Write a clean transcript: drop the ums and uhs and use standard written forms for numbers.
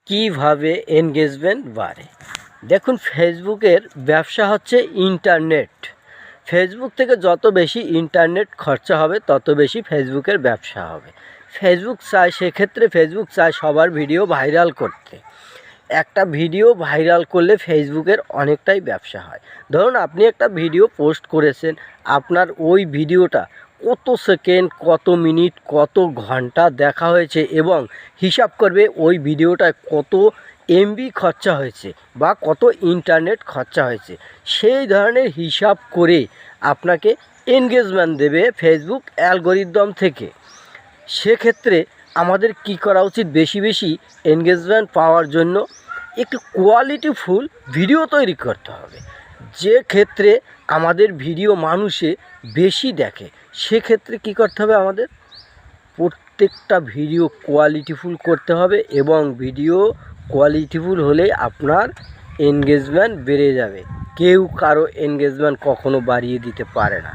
কিভাবে এনগেজমেন্ট বাড়ে। দেখুন, ফেসবুকের ব্যবসা হচ্ছে ইন্টারনেট। ফেসবুক থেকে যত বেশি ইন্টারনেট খরচা হবে তত বেশি ফেসবুকের ব্যবসা হবে। ফেসবুক চায়, সেক্ষেত্রে ফেসবুক চায় সবার ভিডিও ভাইরাল করতে। একটা ভিডিও ভাইরাল করলে ফেসবুকের অনেকটাই ব্যবসা হয়। ধরুন, আপনি একটা ভিডিও পোস্ট করেছেন, আপনার ওই ভিডিওটা কত সেকেন্ড, কত মিনিট, কত ঘন্টা দেখা হয়েছে এবং হিসাব করবে ওই ভিডিওটায় কত এমবি খরচা হয়েছে বা কত ইন্টারনেট খরচা হয়েছে। সেই ধরনের হিসাব করে আপনাকে এনগেজমেন্ট দেবে ফেসবুক অ্যালগরিদম থেকে। সেক্ষেত্রে আমাদের কি করা উচিত? বেশি বেশি এনগেজমেন্ট পাওয়ার জন্য একটু কোয়ালিটিফুল ভিডিও তৈরি করতে হবে, যে ক্ষেত্রে আমাদের ভিডিও মানুষে বেশি দেখে। সেক্ষেত্রে কী করতে হবে? আমাদের প্রত্যেকটা ভিডিও কোয়ালিটিফুল করতে হবে এবং ভিডিও কোয়ালিটিফুল হলে আপনার এনগেজমেন্ট বেড়ে যাবে। কেউ কারো এনগেজমেন্ট কখনো বাড়িয়ে দিতে পারে না।